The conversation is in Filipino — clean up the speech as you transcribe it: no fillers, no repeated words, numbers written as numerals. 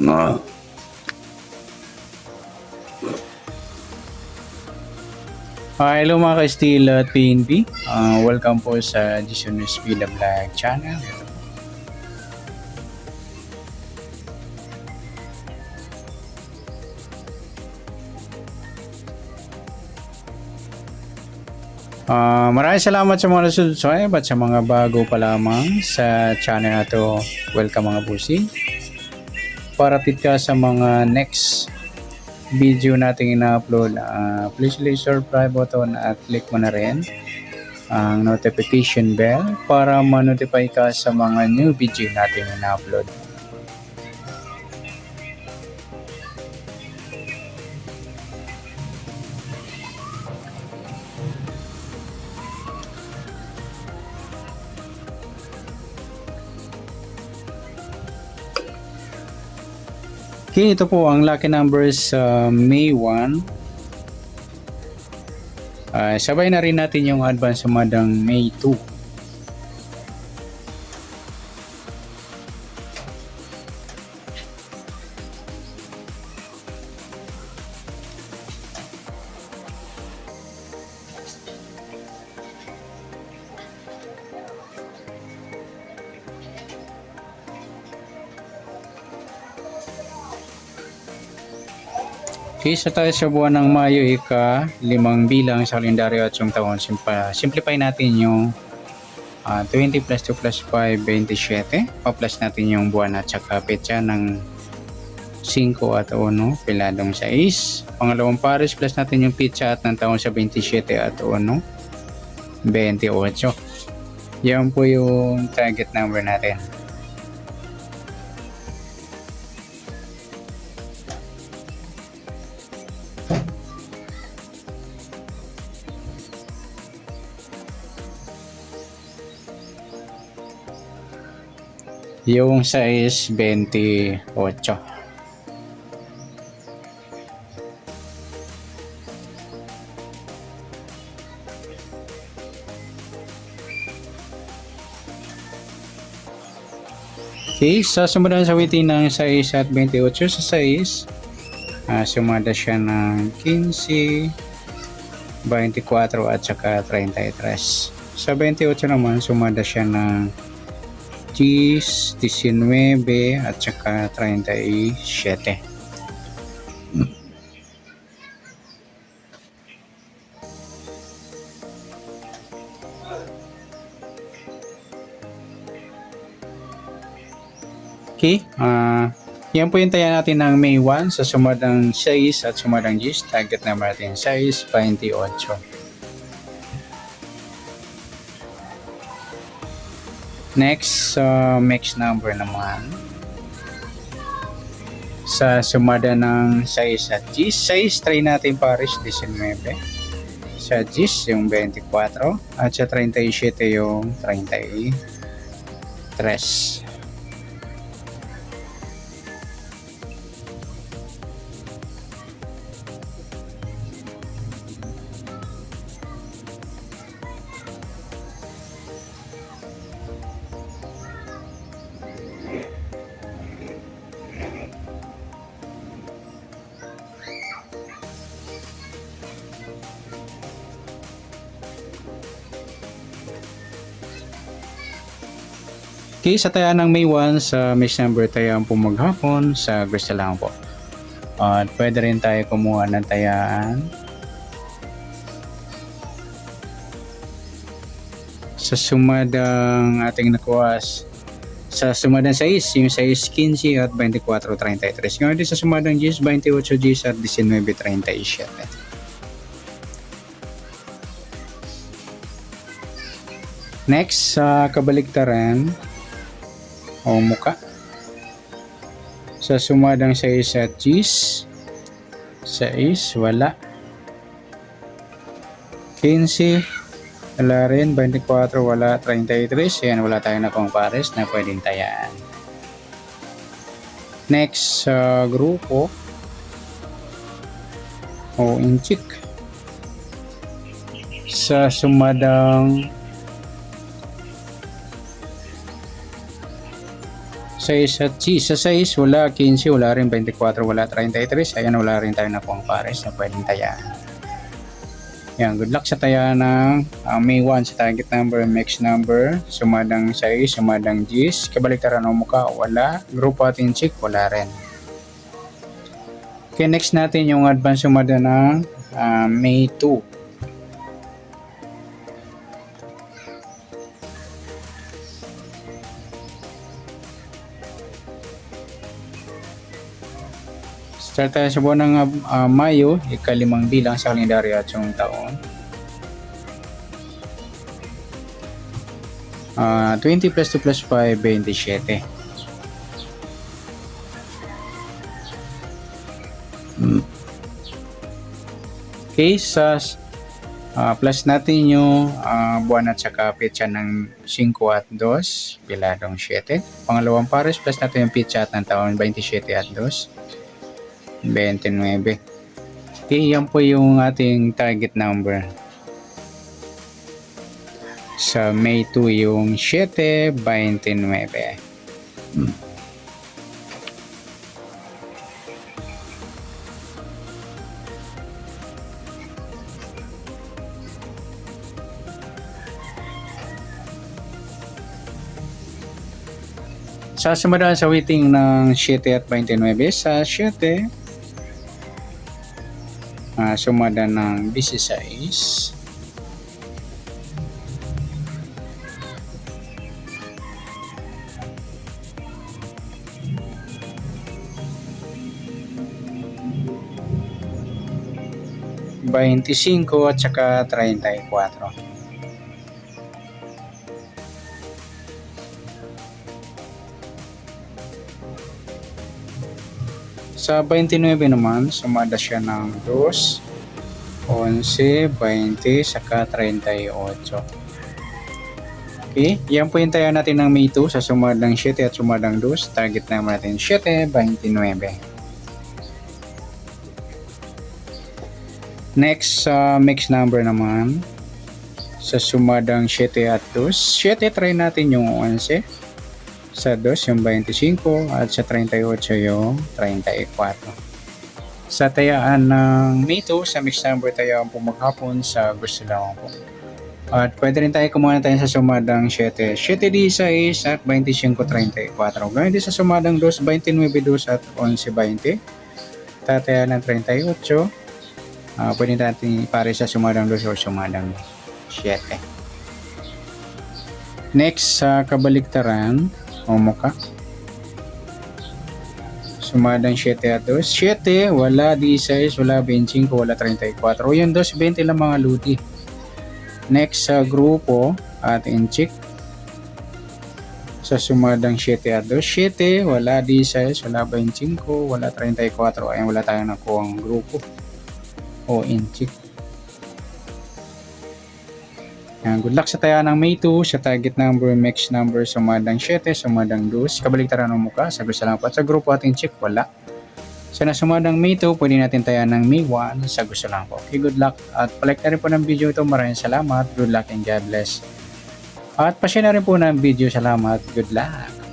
Na. Hello mga ka-Steel at PNP. Welcome po sa Jason Espila Vlog channel. Maraming salamat sa mga subscribe at sa mga bago pa lamang sa channel na to. Welcome mga busi. Para ka sa mga next video nating ina-upload, please click subscribe button at click mo na rin ang notification bell para ma-notify ka sa mga new video nating ina-upload. Okay, ito po ang lucky numbers May 1. Sabay na rin natin yung advance sumadang May 2. Okay, so tayo sa buwan ng Mayo, ika-5 bilang sa kalendaryo at yung taon. Simplify natin yung 20 plus 2 plus 5, 27. Pa-plus natin yung buwan at saka petsa ng 5 at 1, piladong 6. Pangalawang pares plus natin yung petsa at ng taon sa 27 at 1, 28. Yan po yung target number natin. Yung size 28. Okay, sa sumunod sa witin ng size at 28 sa size, sumada siya ng 15, 24 at saka 33. Sa 28 naman, sumada siya ng 10, 19 at saka 37. Okay, yan po yung taya natin ng May 1 sa sumadang 6 at sumadang 10. Target number natin 6, 28. Next, mix number naman. Sa sumada ng 6 at 10. 6, try natin pares 19. Sa 10 yung 24. At sa 37 yung 33. Okay, sa taya ng May 1 sa Miss Number tayo ang pumaghapon sa gusto lang po. At pwede rin tayo kumuha ng tayaan sa sumadang ating nakuha sa sumadang 6, yung 6, 15 at 24, 33. Ngayon din sa sumadang 10, 28 10 at 19, 37. Next, sa kabaligtaran o muka. Sa sumadang 6 at 10, 6, wala. 15, wala rin. 24, wala. 33, yan, wala tayong nakong pares na pwedeng tayaan. Next, sa grupo o inchik. Sa sumadang 6 at G. Sa 6, wala 15, wala rin 24, wala 33. Ayan, wala rin tayo na pong pares na pwedeng tayaan. Yan, good luck sa tayaan ng May 1 sa target number, mix number, sumadang 6, sumadang G's, kabaliktaran ng mukha, wala, grupo ating chick, wala rin. Okay, next natin yung advance sumada ng May 2. Start tayo sa buwan ng Mayo, ika-5 bilang sa kalendaryo at yung taon. 20 plus 2 plus 5, 27. Okay, sa plus natin yung buwan at saka petsa ng 5 at 2, biladong 7. Pangalawang pares, plus natin yung petsa at ng taon, 27 at 2. 29. Okay, yan po yung ating target number. Sa May 2 yung 7, 29. Sa sumunod sa waiting ng 7 at 29, sa 7, sumada ng 16. $25 at saka 34. Sa 29 naman, sumada siya ng 2, 11, 20, saka 38. Okay, yan po yung tayo natin ng May 2 sa sumadang 7 at sumadang 2. Target naman natin 7, 29. Next, mix number naman sa sumadang 7 at 2. 7, try natin yung 11. Sa 2 yung 25 at sa 38 yung 34. Sa tayaan ng May 2, sa mix number tayo ang pumaghapon sa gusto lang po. At pwede rin tayo kumuha tayo sa sumadang 7. 7 16 at 25 34. Ganoon din sa sumadang 2, 29 2 at 11 20. Tataya ng 38. Pwede natin ipare sa sumadang 2 o sumadang 7. Next, sa kabaliktaran o muka. Sumadang 7 at 2. 7, wala 16, wala 25, wala 34. Yung 2, 20 lang mga ludi. Next, sa grupo at inchik. Sa sumadang 7 at 2. 7, wala 16, wala 25, wala 34. Ayan, wala tayong nakuha ang grupo o inchik. Good luck sa taya ng May 2 sa target number, mix number, sumadang 7, sumadang 2, kabaliktaran ng muka, sabi sa lang po. At sa grupo ating check, wala. Sa nasumadang May 2, pwede natin taya ng May 1, sa gusto lang po. Okay, good luck. At palike na rin po ng video ito. Maraming salamat. Good luck and God bless. At pa-share na rin po ng video. Salamat. Good luck.